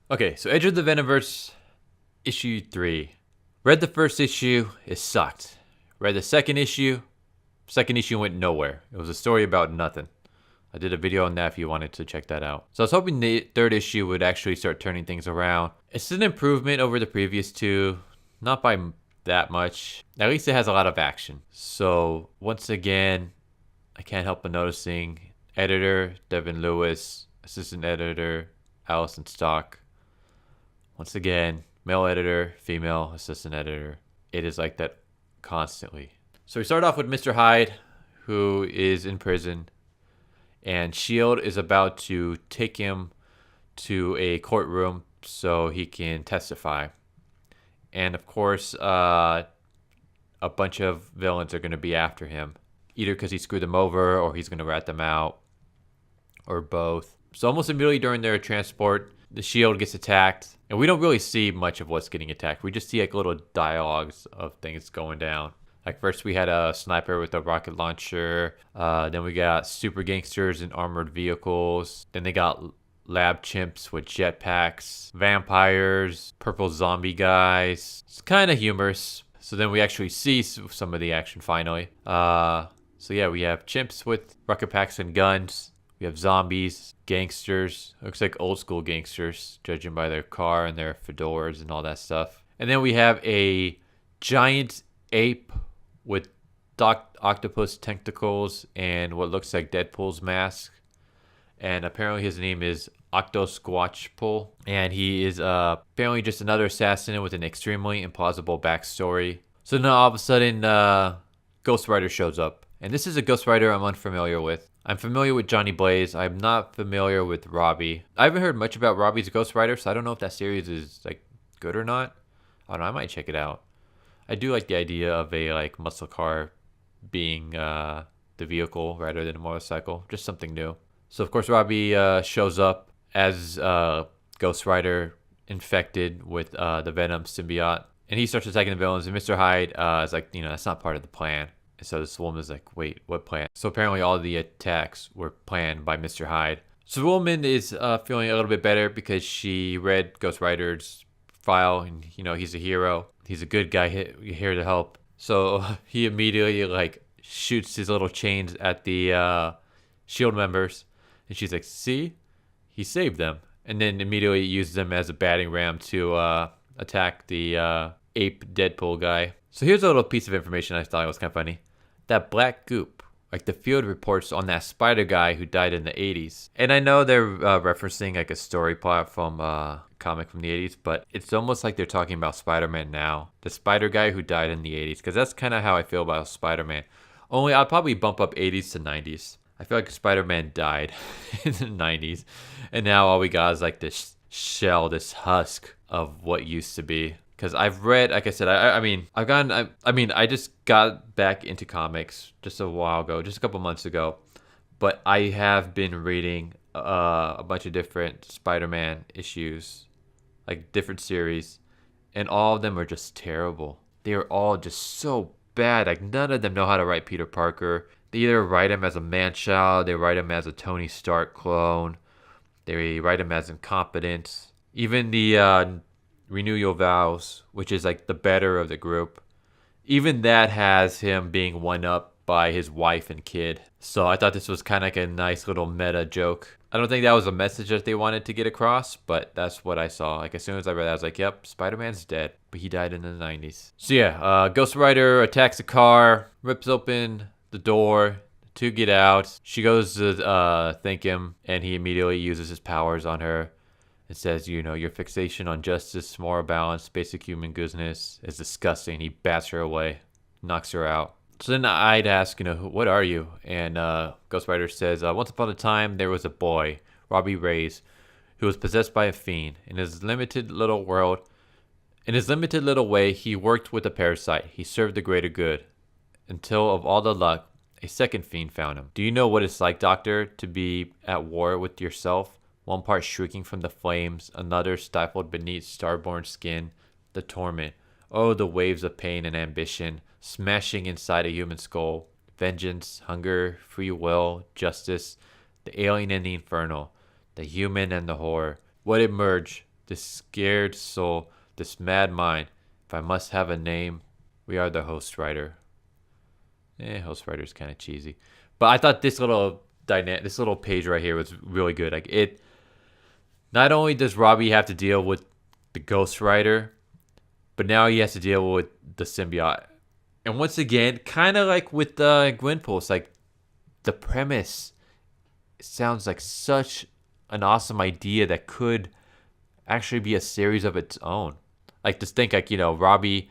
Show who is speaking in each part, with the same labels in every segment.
Speaker 1: Okay, so Edge of the Venomverse, issue 3. Read the first issue, it sucked. Read the second issue went nowhere. It was a story about nothing. I did a video on that if you wanted to check that out. So I was hoping the third issue would actually start turning things around. It's an improvement over the previous two, not by that much. At least it has a lot of action. So once again, I can't help but noticing editor Devin Lewis, assistant editor Allison Stock. Once again, male editor, female assistant editor. It is like that constantly. So we start off with Mr. Hyde, who is in prison, and S.H.I.E.L.D. is about to take him to a courtroom so he can testify. And of course, a bunch of villains are going to be after him, either because he screwed them over or he's going to rat them out, or both. So almost immediately during their transport, the S.H.I.E.L.D. gets attacked, and we don't really see much of what's getting attacked. We just see like little dialogues of things going down. Like first we had a sniper with a rocket launcher. Then we got super gangsters in armored vehicles. Then they got lab chimps with jetpacks, vampires, purple zombie guys. It's kind of humorous. So then we actually see some of the action finally. So yeah, we have chimps with rocket packs and guns. We have zombies, gangsters. Looks like old school gangsters, judging by their car and their fedoras and all that stuff. And then we have a giant ape with octopus tentacles and what looks like Deadpool's mask. And apparently his name is Octosquatchpole. And he is apparently just another assassin with an extremely implausible backstory. So now all of a sudden, Ghost Rider shows up. And this is a Ghost Rider I'm unfamiliar with. I'm familiar with Johnny Blaze. I'm not familiar with Robbie. I haven't heard much about Robbie's Ghost Rider, so I don't know if that series is like good or not. I don't know. I might check it out. I do like the idea of a like muscle car being the vehicle rather than a motorcycle. Just something new. So of course Robbie shows up as Ghost Rider infected with the Venom symbiote, and he starts attacking the villains. And Mr. Hyde is like, that's not part of the plan. And so this woman is like, wait, what plan? So apparently all the attacks were planned by Mr. Hyde. So the woman is feeling a little bit better because she read Ghost Rider's file, and he's a hero. He's a good guy here to help. So he immediately like shoots his little chains at the S.H.I.E.L.D. members, and she's like, see, he saved them. And then immediately uses them as a batting ram to attack the ape Deadpool guy. So here's a little piece of information I thought was kind of funny. That black goop, like the field reports on that spider guy who died in the 80s. And I know they're referencing like a story plot from comic from the 80s, but it's almost like they're talking about Spider-Man now. The spider guy who died in the 80s, because that's kind of how I feel about Spider-Man. Only I'll probably bump up 80s to 90s. I feel like Spider-Man died in the 90s, and now all we got is like this shell, this husk of what used to be. Because I've read, like I said, I just got back into comics just a while ago, just a couple months ago. But I have been reading a bunch of different Spider-Man issues, like different series, and all of them are just terrible. They are all just so bad. Like none of them know how to write Peter Parker. They either write him as a man-child, they write him as a Tony Stark clone, they write him as incompetent. Even the Renew Your Vows, which is like the better of the group, even that has him being one up by his wife and kid. So I thought this was kind of like a nice little meta joke. I don't think that was a message that they wanted to get across, but that's what I saw. Like as soon as I read that, I was like, yep, Spider-Man's dead, but he died in the 90s. So yeah, Ghost Rider attacks a car, rips open the door to get out. She goes to thank him, and he immediately uses his powers on her. It says, your fixation on justice, moral balance, basic human goodness is disgusting. He bats her away, knocks her out. So then I'd ask, what are you? And Ghost Rider says, once upon a time, there was a boy, Robbie Reyes, who was possessed by a fiend. In his limited little way, he worked with a parasite. He served the greater good. Until, of all the luck, a second fiend found him. Do you know what it's like, Doctor, to be at war with yourself? One part shrieking from the flames, another stifled beneath starborn skin. The torment. Oh, the waves of pain and ambition, smashing inside a human skull. Vengeance, hunger, free will, justice, the alien and the infernal, the human and the horror. What emerged? this scared soul, this mad mind. If I must have a name, we are the host writer. Host writer is kind of cheesy, but I thought this little page right here was really good. Like it, not only does Robbie have to deal with the ghost writer, but now he has to deal with the symbiote. And once again, kind of like with Gwenpool, it's like the premise sounds like such an awesome idea that could actually be a series of its own. Like just think like, Robbie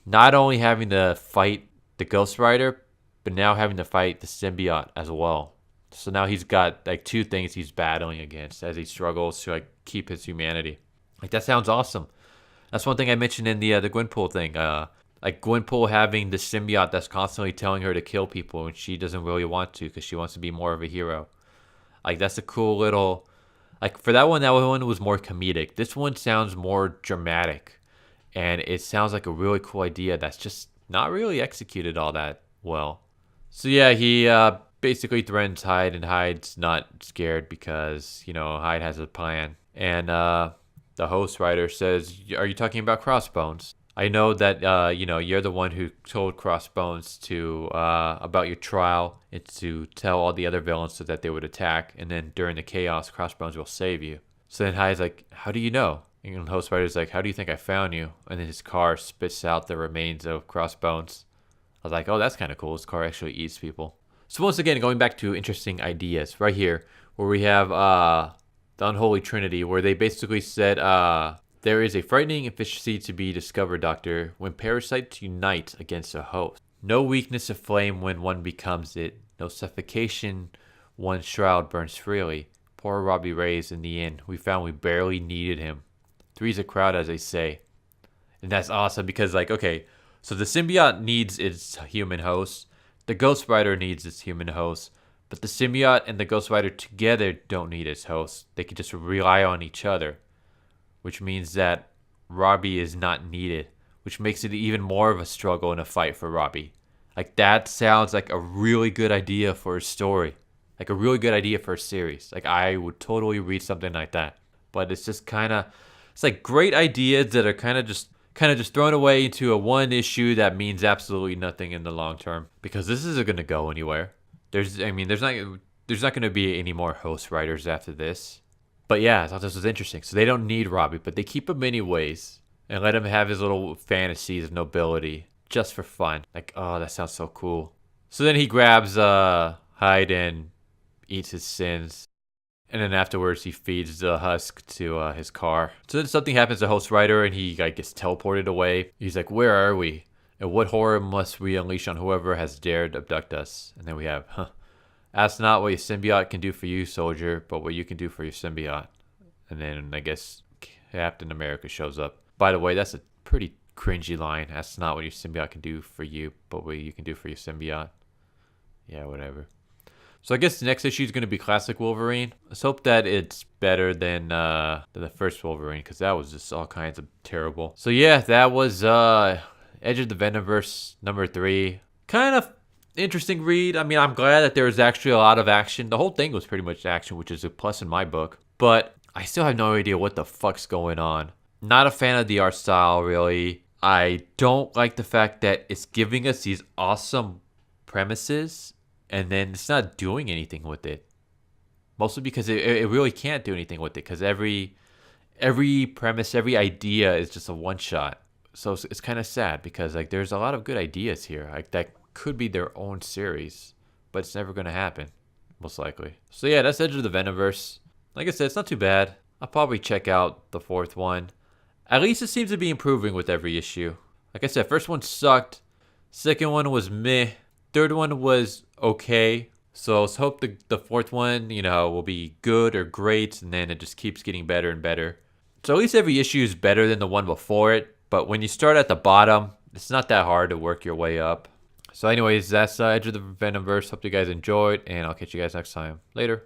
Speaker 1: not only having to fight the Ghost Rider, but now having to fight the symbiote as well. So now he's got like two things he's battling against as he struggles to like keep his humanity. Like that sounds awesome. That's one thing I mentioned in the Gwenpool thing. Like Gwenpool having the symbiote that's constantly telling her to kill people and she doesn't really want to because she wants to be more of a hero. Like that's a cool little, like for that one was more comedic. This one sounds more dramatic, and it sounds like a really cool idea that's just not really executed all that well. So yeah, he basically threatens Hyde, and Hyde's not scared because Hyde has a plan. And the host writer says, "Are you talking about Crossbones? I know that you're the one who told Crossbones to about your trial and to tell all the other villains so that they would attack, and then during the chaos, Crossbones will save you." So then Hyde's like, "How do you know?" And the host writer's like, "How do you think I found you?" And then his car spits out the remains of Crossbones. I was like, "Oh, that's kind of cool. His car actually eats people." So once again, going back to interesting ideas right here, where we have the Unholy Trinity, where they basically said, there is a frightening efficiency to be discovered, Doctor, when parasites unite against a host. No weakness of flame when one becomes it. No suffocation, one's shroud burns freely. Poor Robbie Reyes in the end. We found we barely needed him. Three's a crowd, as they say. And that's awesome because, like, okay, so the symbiote needs its human host. The Ghost Rider needs its human host. But the symbiote and the Ghost Rider together don't need its host. They can just rely on each other, which means that Robbie is not needed, which makes it even more of a struggle and a fight for Robbie. Like, that sounds like a really good idea for a story. Like, a really good idea for a series. Like, I would totally read something like that. But it's just kind of, it's like great ideas that are kind of just thrown away into a one issue that means absolutely nothing in the long term. Because this isn't going to go anywhere. There's not going to be any more host writers after this. But yeah, I thought this was interesting. So they don't need Robbie, but they keep him anyways and let him have his little fantasies of nobility just for fun. Like, oh, that sounds so cool. So then he grabs Hyde and eats his sins. And then afterwards, he feeds the husk to his car. So then something happens to Host Rider and he gets teleported away. He's like, where are we? And what horror must we unleash on whoever has dared abduct us? And then we have, ask not what your symbiote can do for you, soldier, but what you can do for your symbiote. And then I guess Captain America shows up. By the way, that's a pretty cringy line. Ask not what your symbiote can do for you, but what you can do for your symbiote. Yeah, whatever. So I guess the next issue is going to be Classic Wolverine. Let's hope that it's better than the first Wolverine, because that was just all kinds of terrible. So yeah, that was Edge of the Venomverse number 3. Kind of interesting read. I mean, I'm glad that there was actually a lot of action. The whole thing was pretty much action, which is a plus in my book. But I still have no idea what the fuck's going on. Not a fan of the art style, really. I don't like the fact that it's giving us these awesome premises and then it's not doing anything with it. Mostly because it really can't do anything with it, because every premise, every idea is just a one-shot. So it's kind of sad because like there's a lot of good ideas here. Like that could be their own series, but it's never going to happen, most likely. So yeah, that's Edge of the Venomverse. Like I said, it's not too bad. I'll probably check out the 4th one. At least it seems to be improving with every issue. Like I said, first one sucked. Second one was meh. Third one was okay. So let's hope the 4th one, will be good or great, and then it just keeps getting better and better. So at least every issue is better than the one before it. But when you start at the bottom, it's not that hard to work your way up. So anyways, that's Edge of the Venomverse. Hope you guys enjoyed, and I'll catch you guys next time. Later.